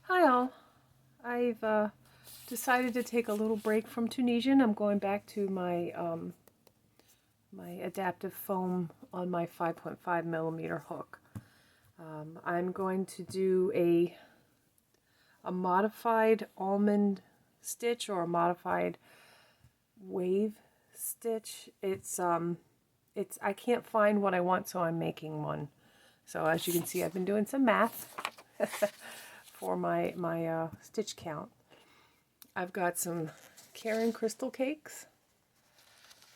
Hi all. I've decided to take a little break from Tunisian. I'm going back to my my adaptive foam on my 5.5 millimeter hook. I'm going to do a modified almond stitch or a modified wave stitch. It's I can't find what I want, so I'm making one. So as you can see, I've been doing some math for my stitch count. I've got some Caron Crystal Cakes.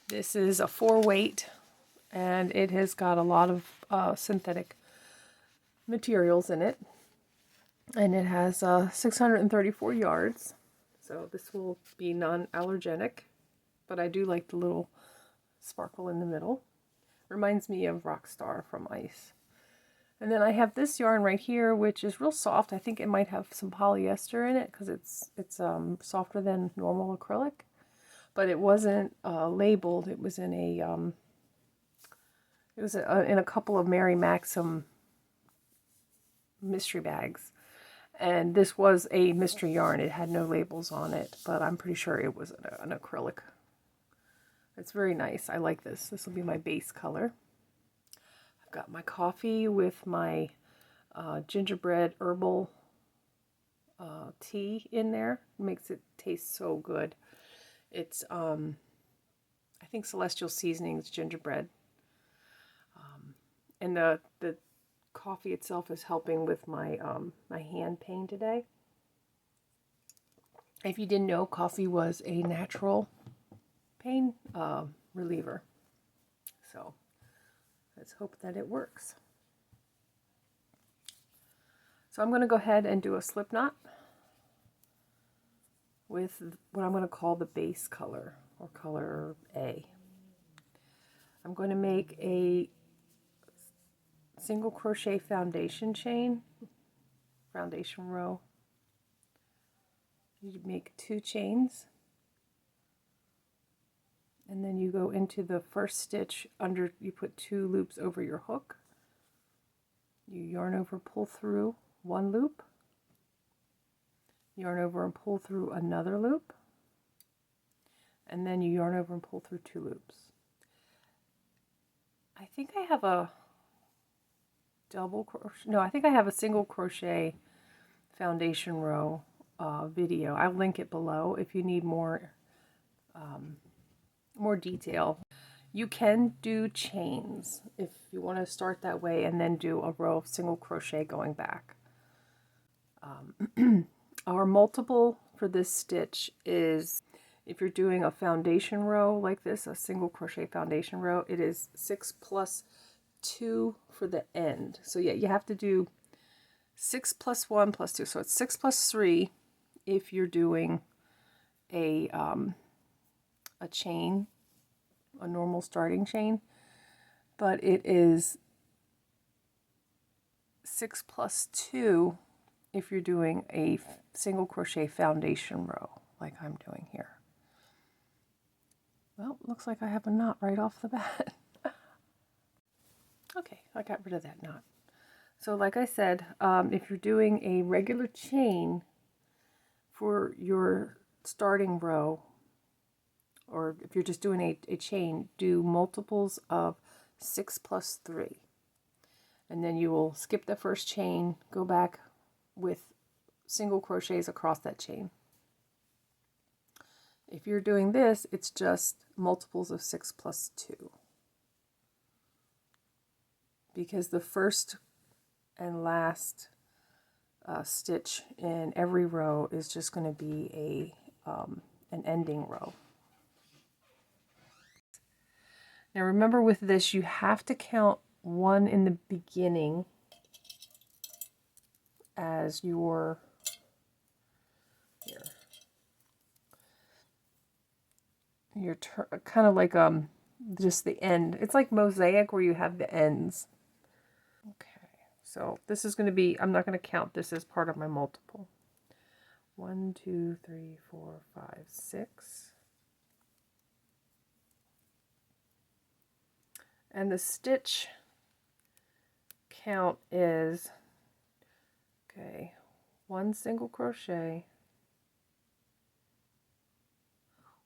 This is a 4-weight, and it has got a lot of synthetic materials in it. And it has 634 yards, so this will be non-allergenic, but I do like the little sparkle in the middle. Reminds me of Rockstar from Ice. And then I have this yarn right here, which is real soft. I think it might have some polyester in it because it's softer than normal acrylic. But it wasn't labeled. It was in a in a couple of Mary Maxim mystery bags. And this was a mystery yarn. It had no labels on it, but I'm pretty sure it was an acrylic. It's very nice. I like this. This will be my base color. Got my coffee with my gingerbread herbal tea in there. It makes it taste so good. It's I think Celestial Seasonings gingerbread, and the coffee itself is helping with my my hand pain today. If you didn't know, coffee was a natural pain reliever, so let's hope that it works. So I'm going to go ahead and do a slip knot with what I'm going to call the base color, or color A. I'm going to make a single crochet foundation row. You make 2 chains, and then you go into the first stitch under, you put 2 loops over your hook. You yarn over, pull through 1 loop, yarn over and pull through another loop, and then you yarn over and pull through 2 loops. I think I have a double crochet, no, I think I have a single crochet foundation row video. I'll link it below if you need more more detail. You can do chains if you want to start that way and then do a row of single crochet going back. Our multiple for this stitch is, if you're doing a foundation row like this, a single crochet foundation row, it is 6 plus 2 for the end. So yeah, you have to do 6 plus 1 plus 2. So it's 6 plus 3 if you're doing a chain, a normal starting chain, but it is 6 plus 2 if you're doing a single crochet foundation row like I'm doing here. Well, looks like I have a knot right off the bat. Okay, I got rid of that knot. So like I said, if you're doing a regular chain for your starting row, or if you're just doing a chain, do multiples of 6 plus 3. And then you will skip the first chain, go back with single crochets across that chain. If you're doing this, it's just multiples of 6 plus 2. Because the first and last stitch in every row is just going to be an ending row. Now remember, with this, you have to count 1 in the beginning as your kind of like just the end. It's like mosaic where you have the ends. Okay, so this is going to be, I'm not going to count this as part of my multiple. 1, 2, 3, 4, 5, 6. And the stitch count is, okay, 1 single crochet,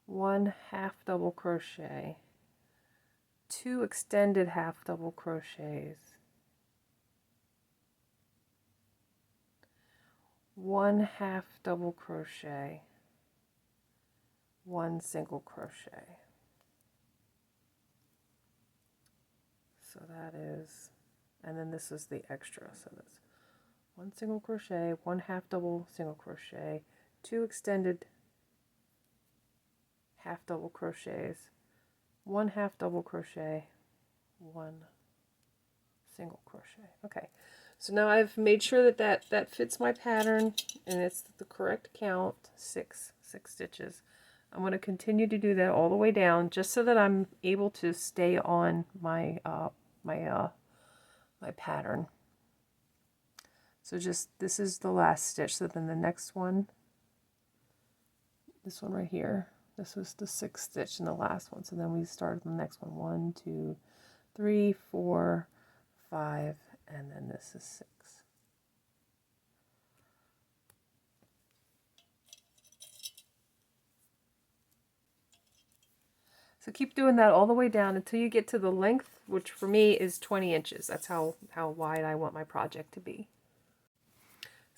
1 half double crochet, 2 extended half double crochets, 1 half double crochet, 1 single crochet. So that is, and then this is the extra, so that's 1 single crochet, 1 half double single crochet, 2 extended half double crochets, 1 half double crochet, 1 single crochet. Okay, so now I've made sure that fits my pattern, and it's the correct count, six stitches. I'm going to continue to do that all the way down, just so that I'm able to stay on my my pattern. So just, this is the last stitch, so then the next one, this one right here, this was the 6th stitch in the last one, so then we start the next one, 1 2 3 4 5, and then this is 6. So keep doing that all the way down until you get to the length, which for me is 20 inches. That's how wide I want my project to be.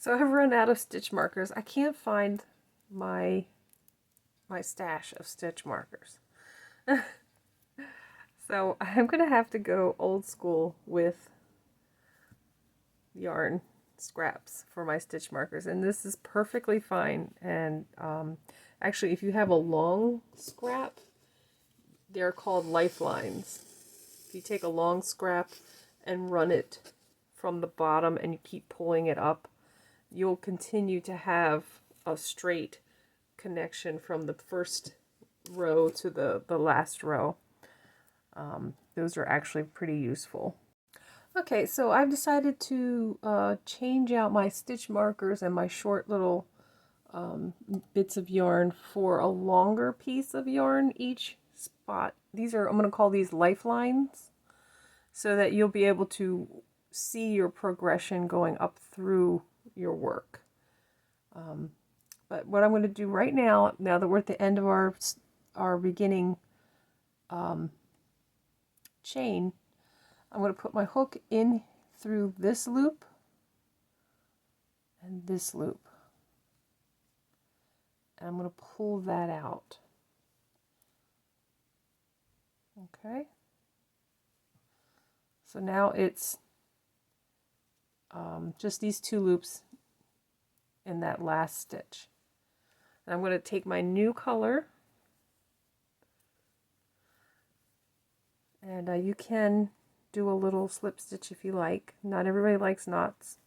So I've run out of stitch markers. I can't find my stash of stitch markers. So I'm going to have to go old school with yarn scraps for my stitch markers, and this is perfectly fine. And actually, if you have a long scrap, they're called lifelines. If you take a long scrap and run it from the bottom and you keep pulling it up, you'll continue to have a straight connection from the first row to the last row. Those are actually pretty useful. Okay, so I've decided to change out my stitch markers and my short little bits of yarn for a longer piece of yarn each spot. These are, I'm going to call these lifelines, so that you'll be able to see your progression going up through your work. But what I'm going to do right now that we're at the end of our beginning chain, I'm going to put my hook in through this loop and this loop, and I'm going to pull that out. Okay, so now it's just these 2 loops in that last stitch. And I'm going to take my new color, and you can do a little slip stitch if you like. Not everybody likes knots.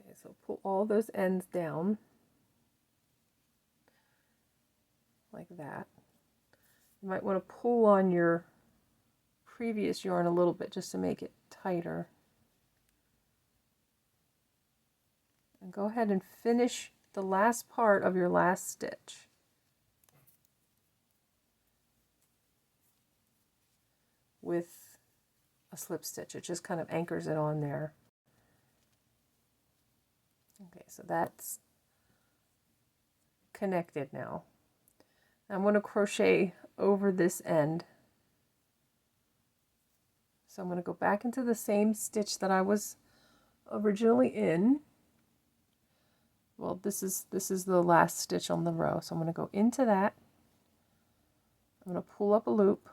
Okay, so pull all those ends down like that. You might want to pull on your previous yarn a little bit just to make it tighter. And go ahead and finish the last part of your last stitch. With a slip stitch. It just kind of anchors it on there. Okay, so that's connected now. I'm going to crochet over this end. So I'm going to go back into the same stitch that I was originally in. Well, this is the last stitch on the row, so I'm going to go into that. I'm going to pull up a loop,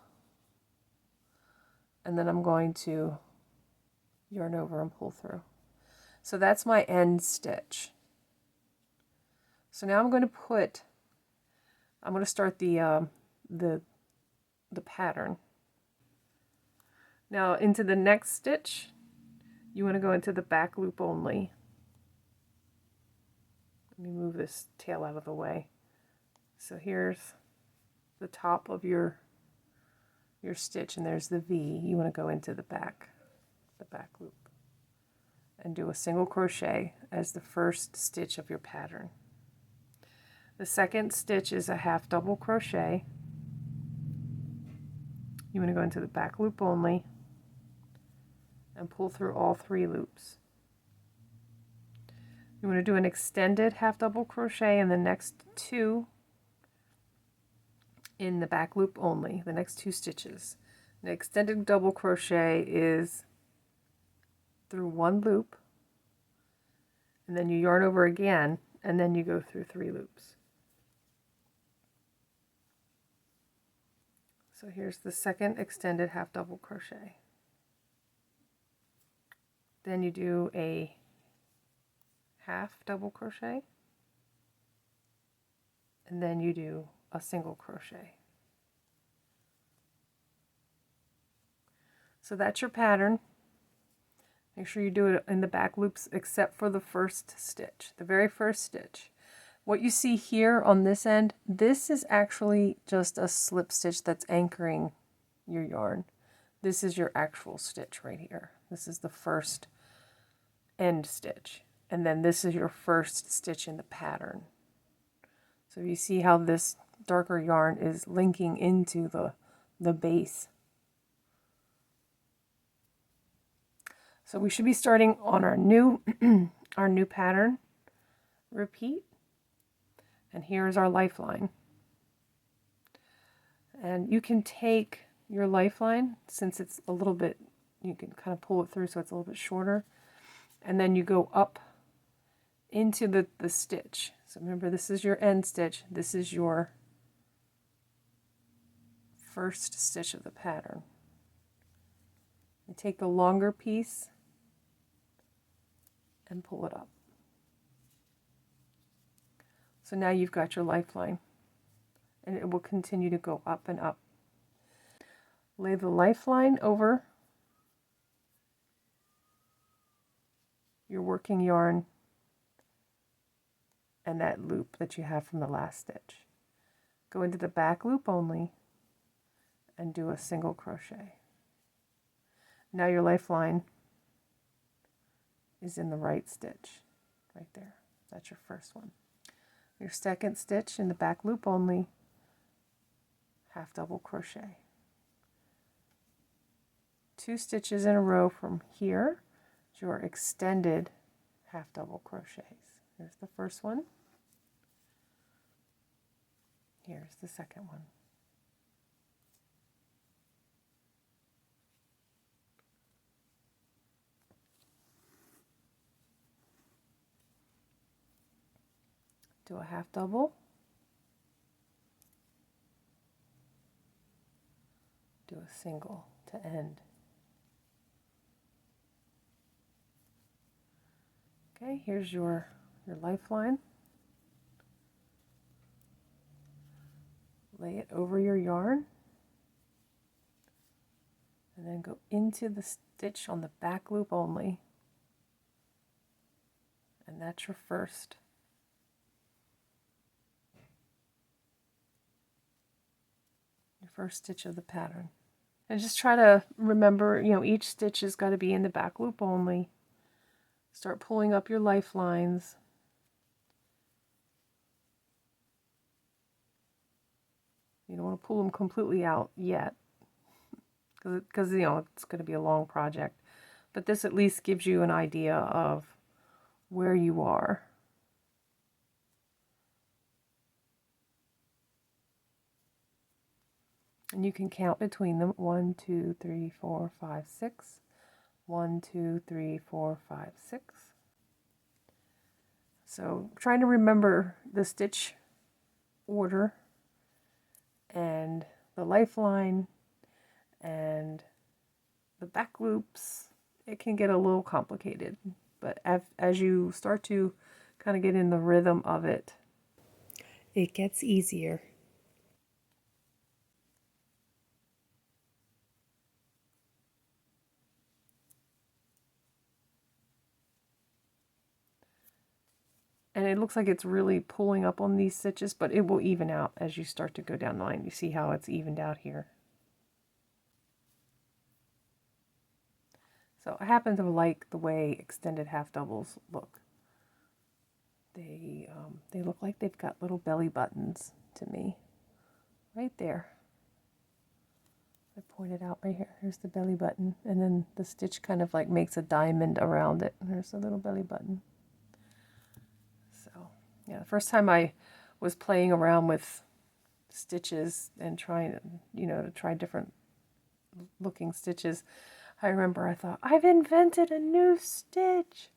and then I'm going to yarn over and pull through. So that's my end stitch. So now I'm going to start the pattern. Now into the next stitch, you want to go into the back loop only. Let me move this tail out of the way. So here's the top of your stitch, and there's the V. You want to go into the back loop and do a single crochet as the first stitch of your pattern. The second stitch is a half double crochet, you want to go into the back loop only and pull through all 3 loops. You want to do an extended half double crochet in the next 2 in the back loop only, the next 2 stitches. The extended double crochet is through 1 loop, and then you yarn over again, and then you go through 3 loops. So here's the second extended half double crochet. Then you do a half double crochet, and then you do a single crochet. So that's your pattern. Make sure you do it in the back loops except for the first stitch, the very first stitch. What you see here on this end, this is actually just a slip stitch that's anchoring your yarn. This is your actual stitch right here. This is the first end stitch. And then this is your first stitch in the pattern. So you see how this darker yarn is linking into the base. So we should be starting on our new our new pattern. Repeat. And here's our lifeline. And you can take your lifeline, since it's a little bit, you can kind of pull it through so it's a little bit shorter, and then you go up into the stitch. So remember, this is your end stitch, this is your first stitch of the pattern. You take the longer piece and pull it up. So now you've got your lifeline, and it will continue to go up and up. Lay the lifeline over your working yarn and that loop that you have from the last stitch. Go into the back loop only and do a single crochet. Now your lifeline is in the right stitch right there. That's your first one. Your second stitch in the back loop only, half double crochet. 2 stitches in a row from here to your extended half double crochets. Here's the first one. Here's the second one. Do a half double, do a single to end. Okay, here's your lifeline. Lay it over your yarn and then go into the stitch on the back loop only, and that's your first. First stitch of the pattern. And just try to remember, each stitch has got to be in the back loop only. Start pulling up your lifelines. You don't want to pull them completely out yet, because it's going to be a long project. But this at least gives you an idea of where you are. And you can count between them. 1, 2, 3, 4, 5, 6. 1, 2, 3, 4, 5, 6. So trying to remember the stitch order and the lifeline and the back loops. It can get a little complicated, but as you start to kind of get in the rhythm of it, it gets easier. And it looks like it's really pulling up on these stitches, but it will even out as you start to go down the line. You see how it's evened out here. So I happen to like the way extended half doubles look. They look like they've got little belly buttons to me, right there. I pointed out right here. Here's the belly button, and then the stitch kind of like makes a diamond around it. There's a little belly button. So yeah, the first time I was playing around with stitches and trying, to try different looking stitches, I remember I thought, I've invented a new stitch.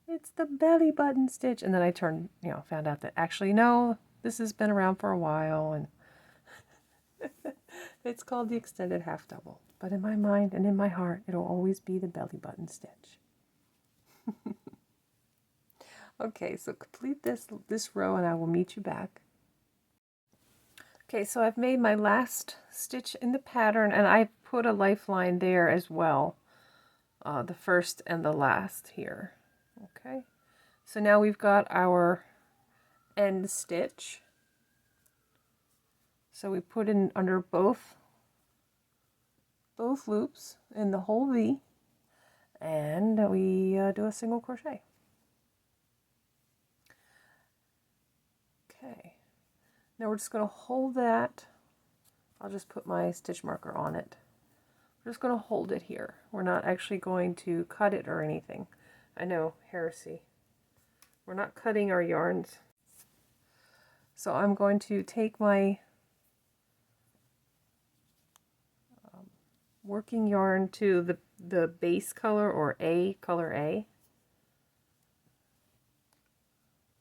It's the belly button stitch. And then I found out that actually, no, this has been around for a while, and it's called the extended half double. But in my mind and in my heart, it'll always be the belly button stitch. Okay, so complete this row and I will meet you back. Okay, so I've made my last stitch in the pattern, and I put a lifeline there as well, the first and the last here. Okay, so now we've got our end stitch. So we put in under both loops in the whole V, and we do a single crochet. Okay, now we're just going to hold that. I'll just put my stitch marker on it. We're just going to hold it here. We're not actually going to cut it or anything. I know, heresy. We're not cutting our yarns. So I'm going to take my working yarn to the base color, or color A.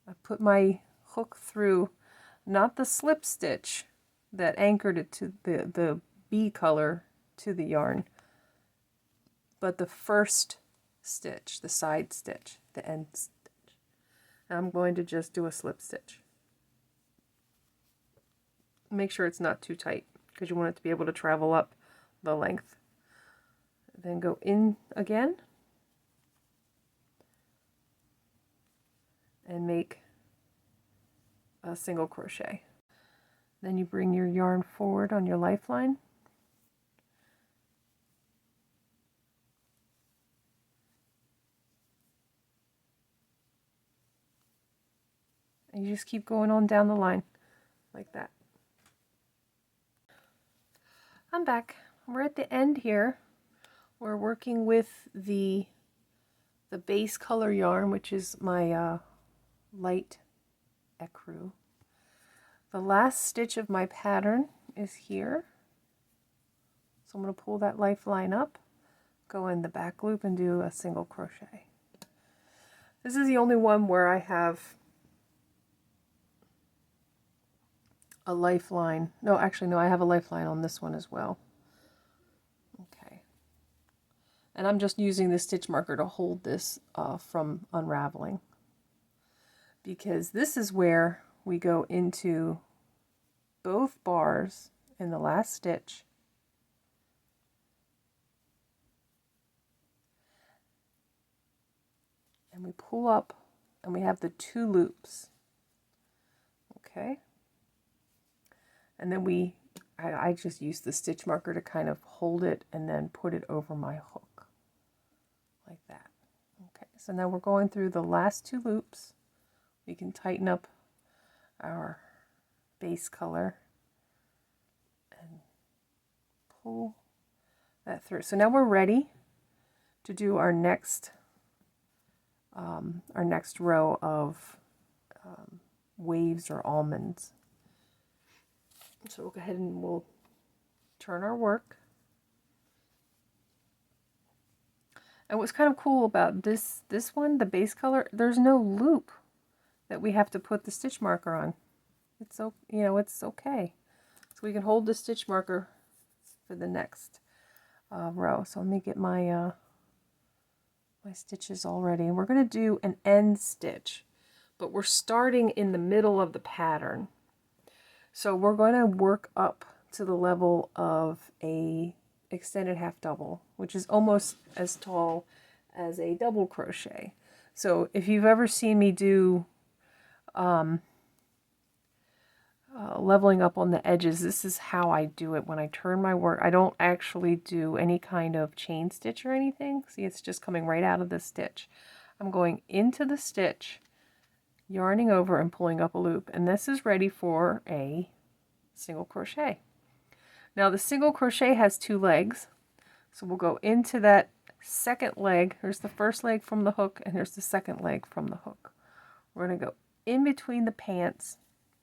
I put my hook through, not the slip stitch that anchored it to the B color to the yarn, but the first stitch, the side stitch, the end stitch. And I'm going to just do a slip stitch. Make sure it's not too tight, because you want it to be able to travel up the length. Then go in again and make a single crochet. Then you bring your yarn forward on your lifeline, and you just keep going on down the line like that. I'm back. We're at the end here. We're working with the base color yarn, which is my light ecru. The last stitch of my pattern is here. So I'm going to pull that lifeline up, go in the back loop, and do a single crochet. This is the only one where I have a lifeline. No, actually, no, I have a lifeline on this one as well. Okay. And I'm just using the stitch marker to hold this from unraveling, because this is where we go into both bars in the last stitch, and we pull up and we have the 2 loops. Okay, and then I just use the stitch marker to kind of hold it and then put it over my hook like that. Okay, so now we're going through the last 2 loops. We can tighten up our base color and pull that through. So now we're ready to do our next row of waves or almonds. So we'll go ahead and we'll turn our work. And what's kind of cool about this one, the base color, there's no loop that we have to put the stitch marker on. It's so, it's okay. So we can hold the stitch marker for the next row. So let me get my my stitches all ready. And we're going to do an end stitch, but we're starting in the middle of the pattern. So we're going to work up to the level of a extended half double, which is almost as tall as a double crochet. So if you've ever seen me do leveling up on the edges, this is how I do it when I turn my work. I don't actually do any kind of chain stitch or anything. See, it's just coming right out of the stitch. I'm going into the stitch, yarning over and pulling up a loop, and this is ready for a single crochet. Now the single crochet has 2 legs, so we'll go into that second leg. Here's the first leg from the hook, and here's the second leg from the hook. We're going to go in between the pants,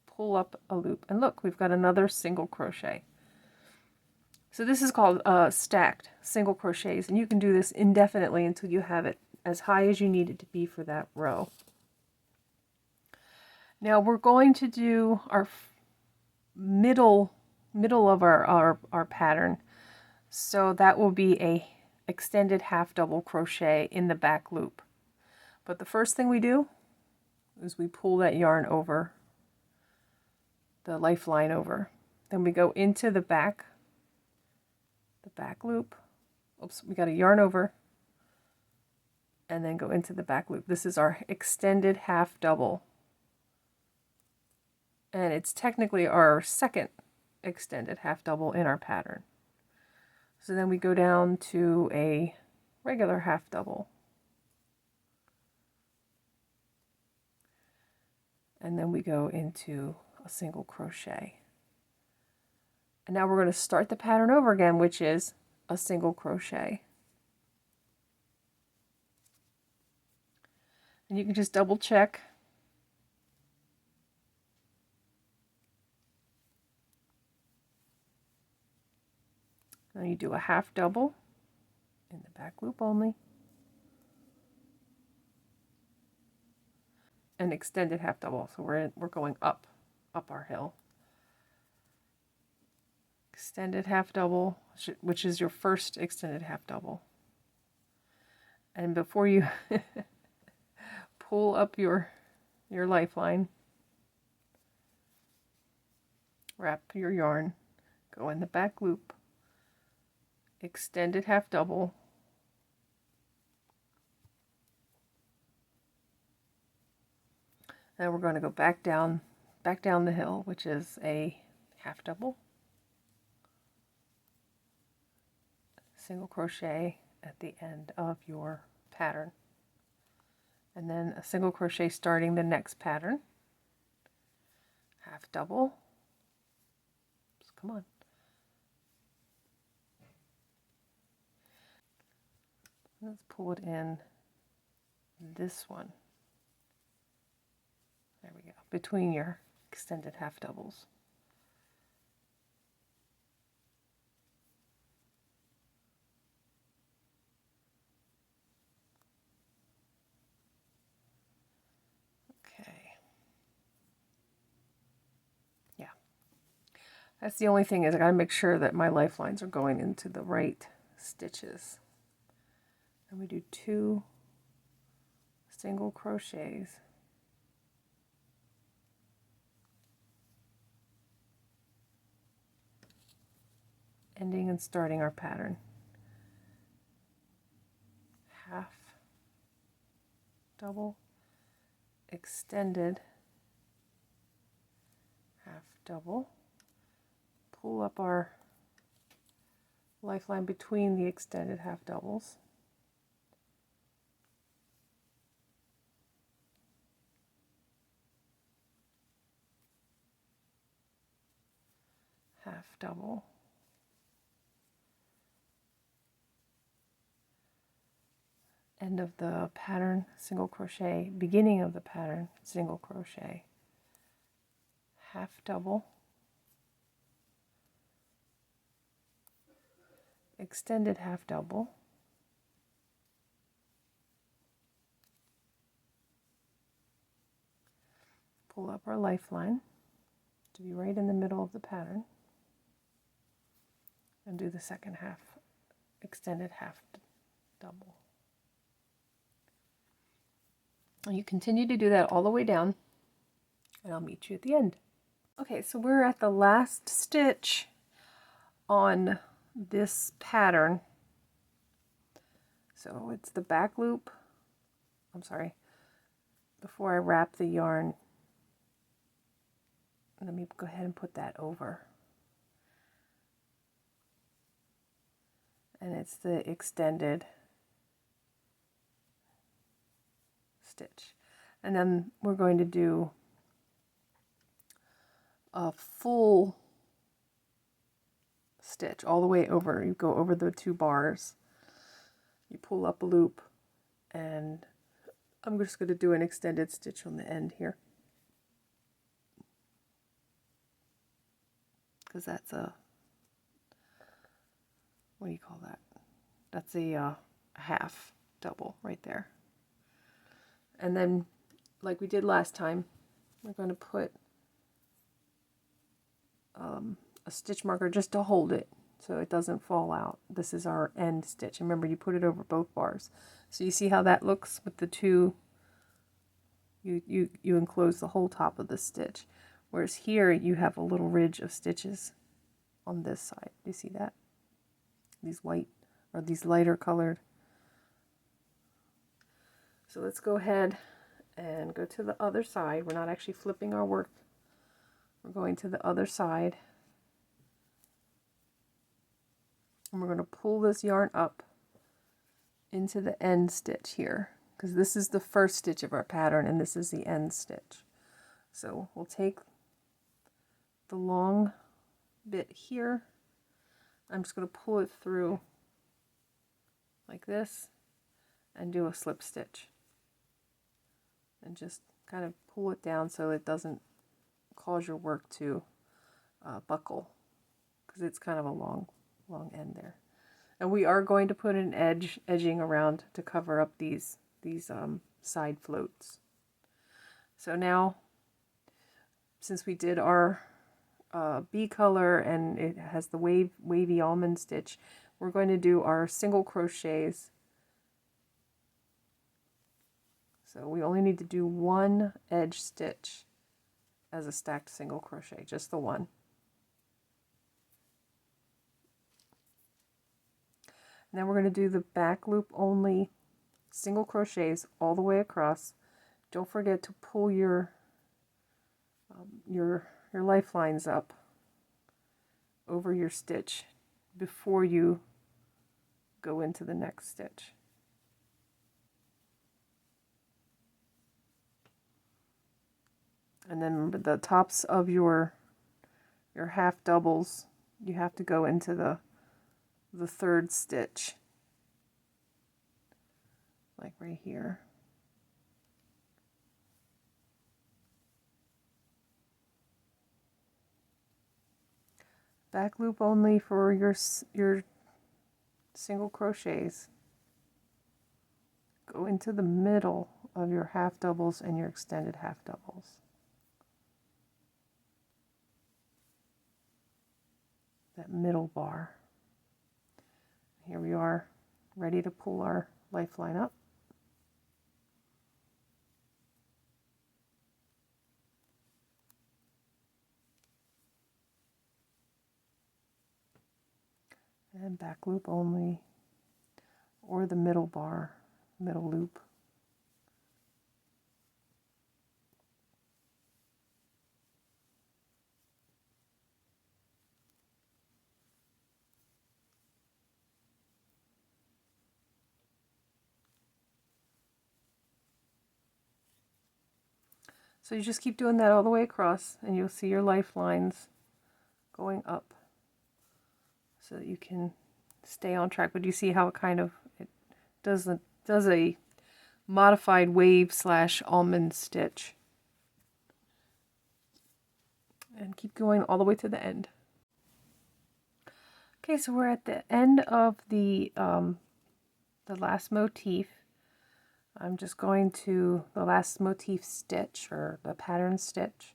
pull up a loop, and look, we've got another single crochet. So this is called stacked single crochets, and you can do this indefinitely until you have it as high as you need it to be for that row. Now we're going to do our middle of our pattern, so that will be a extended half double crochet in the back loop. But the first thing we do is we pull that yarn over, the lifeline over. Then we go into the back loop. Oops, we got a yarn over, and then go into the back loop. This is our extended half double, and it's technically our second extended half double in our pattern. So then we go down to a regular half double, and then we go into a single crochet. And now we're going to start the pattern over again, which is a single crochet. And you can just double check. Now you do a half double in the back loop only, an extended half double. So we're going up our hill. Extended half double, which is your first extended half double. And before you pull up your lifeline, wrap your yarn, go in the back loop, extended half double, then we're going to go back down the hill, which is a half double, single crochet at the end of your pattern, and then a single crochet starting the next pattern, half double. Oops, come on. Let's pull it in this one. There we go, between your extended half doubles. That's the only thing, is I got to make sure that my lifelines are going into the right stitches. And we do 2 single crochets. Ending and starting our pattern. Half double, extended half double. Pull up our lifeline between the extended half doubles. Half double. End of the pattern, single crochet, beginning of the pattern, single crochet, half double, extended half double, pull up our lifeline to be right in the middle of the pattern, and do the second half, extended half double. And you continue to do that all the way down, and I'll meet you at the end. Okay, so we're at the last stitch on this pattern. So it's the back loop. I'm sorry, before I wrap the yarn, let me go ahead and put that over. And it's the extended stitch. And then we're going to do a full stitch all the way over. You go over the 2 bars, you pull up a loop, and I'm just going to do an extended stitch on the end here, because that's a, what do you call that? That's a half double right there. And then, like we did last time, we're going to put a stitch marker just to hold it so it doesn't fall out. This is our end stitch. Remember, you put it over both bars. So you see how that looks with the 2, you enclose the whole top of the stitch. Whereas here you have a little ridge of stitches on this side. Do you see that? These white, or these lighter colored. So let's go ahead and go to the other side. We're not actually flipping our work. We're going to the other side. And we're going to pull this yarn up into the end stitch here, because this is the first stitch of our pattern and this is the end stitch. So we'll take the long bit here. I'm just going to pull it through like this and do a slip stitch. And just kind of pull it down so it doesn't cause your work to buckle, because it's kind of a long end there. And we are going to put an edging around to cover up these side floats. So now, since we did our bee color and it has the wavy almond stitch, we're going to do our single crochets. So we only need to do 1 edge stitch as a stacked single crochet, just the 1. And then we're going to do the back loop only single crochets all the way across. Don't forget to pull your lifelines up over your stitch before you go into the next stitch. And then remember, the tops of your half doubles, you have to go into the 3rd stitch, like right here. Back loop only for your single crochets. Go into the middle of your half doubles and your extended half doubles. That middle bar. Here we are, ready to pull our lifeline up. And back loop only, or the middle bar, middle loop. So you just keep doing that all the way across, and you'll see your lifelines going up so that you can stay on track. But you see how it does a modified wave / almond stitch. And keep going all the way to the end. Okay, so we're at the end of the last motif. I'm just going to the last motif stitch, or the pattern stitch.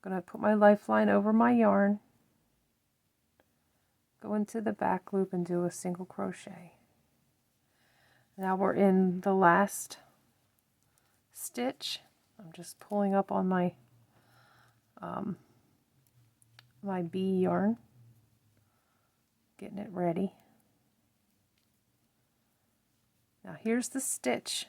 I'm going to put my lifeline over my yarn, go into the back loop and do a single crochet. Now we're in the last stitch. I'm just pulling up on my my bee yarn, getting it ready. Now here's the stitch.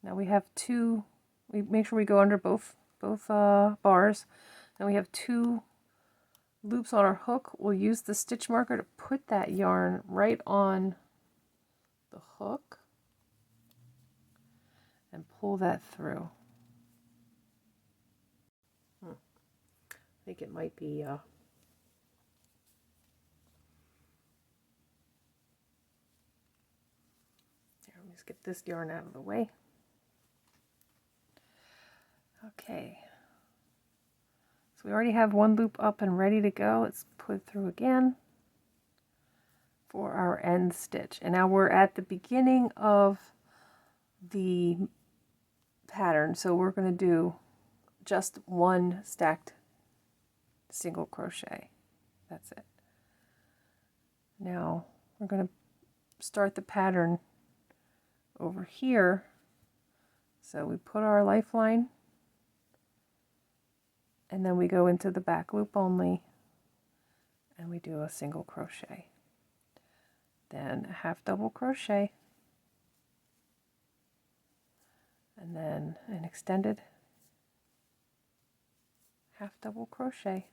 Now we have 2, we make sure we go under both bars. Then we have 2 loops on our hook. We'll use the stitch marker to put that yarn right on the hook and pull that through. I think it might be get this yarn out of the way. Okay, so we already have one loop up and ready to go. Let's put it through again for our end stitch. And now we're at the beginning of the pattern, so we're going to do just one stacked single crochet. That's it. Now we're going to start the pattern over here. So we put our lifeline and then we go into the back loop only and we do a single crochet, then a half double crochet, and then an extended half double crochet,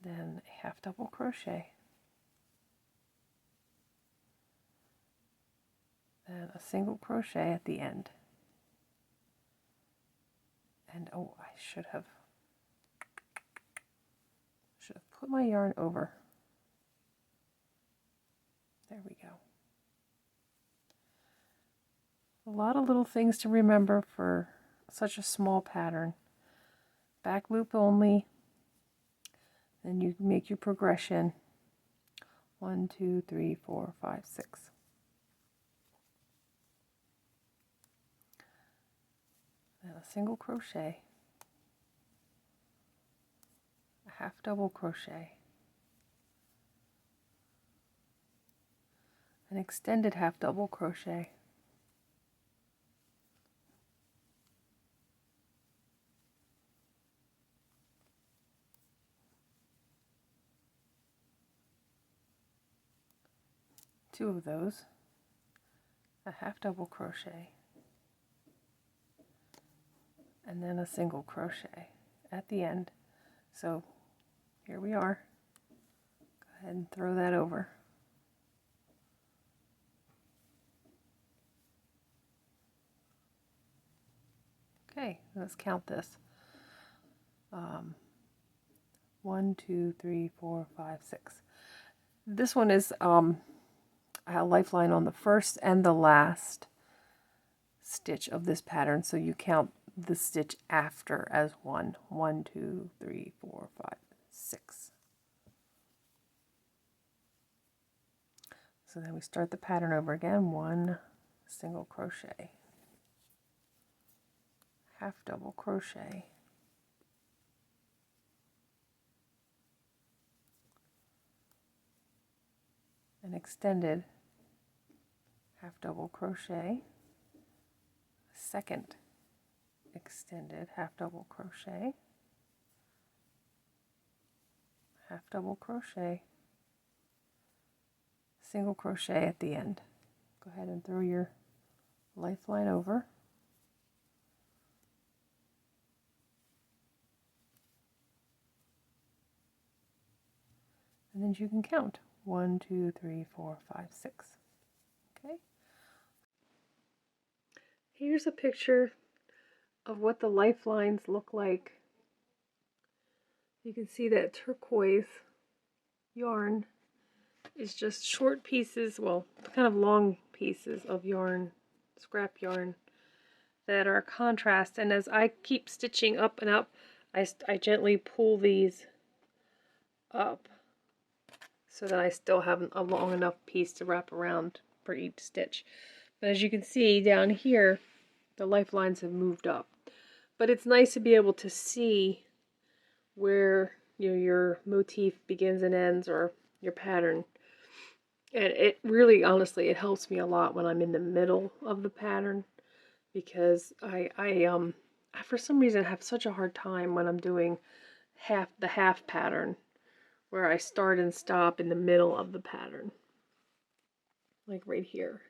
then a half double crochet, then a single crochet at the end. And oh, I should have put my yarn over. There we go. A lot of little things to remember for such a small pattern. Back loop only, then you make your progression 1, 2, 3, 4, 5, 6. Then a single crochet, a half double crochet, an extended half double crochet, two of those, a half double crochet, and then a single crochet at the end. So here we are. Go ahead and throw that over. Okay, let's count this. 1, 2, 3, 4, 5, 6. This one is a lifeline on the first and the last stitch of this pattern, so you count the stitch after as 1. 1, 2, 3, 4, 5, 6. So then we start the pattern over again. 1 single crochet, half double crochet, an extended half double crochet, second extended half double crochet, half double crochet, single crochet at the end. Go ahead and throw your lifeline over. And then you can count 1, 2, 3, 4, 5, 6. Okay. Here's a picture of what the lifelines look like. You can see that turquoise yarn is just short pieces, well, kind of long pieces of yarn, scrap yarn, that are contrast. And as I keep stitching up and up, I gently pull these up so that I still have a long enough piece to wrap around for each stitch. But as you can see down here, the lifelines have moved up. But it's nice to be able to see where your motif begins and ends, or your pattern. And it really, honestly, it helps me a lot when I'm in the middle of the pattern, because I for some reason have such a hard time when I'm doing the half pattern, where I start and stop in the middle of the pattern, like right here,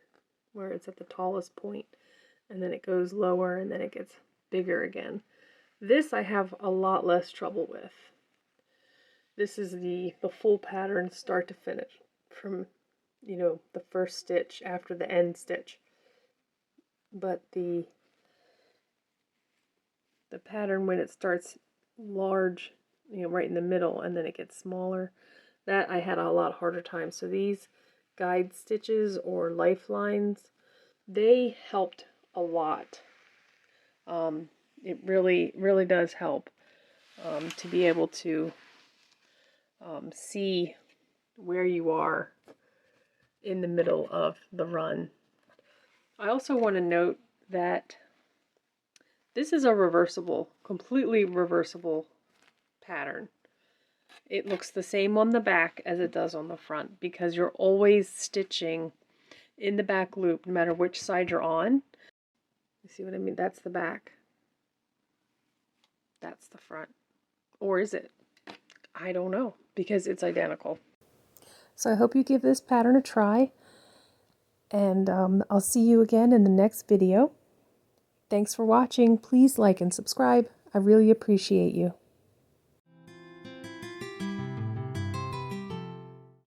where it's at the tallest point, and then it goes lower, and then it gets bigger again. This I have a lot less trouble with. This is the full pattern, start to finish, from the first stitch after the end stitch. But the pattern, when it starts large, right in the middle, and then it gets smaller. That I had a lot harder time. So these guide stitches or lifelines, they helped a lot. It really does help to be able to see where you are in the middle of the run. I also want to note that this is a reversible, completely reversible pattern. It looks the same on the back as it does on the front because you're always stitching in the back loop no matter which side you're on. You see what I mean? That's the back. That's the front. Or is it? I don't know because it's identical. So I hope you give this pattern a try, and I'll see you again in the next video. Thanks for watching. Please like and subscribe. I really appreciate you.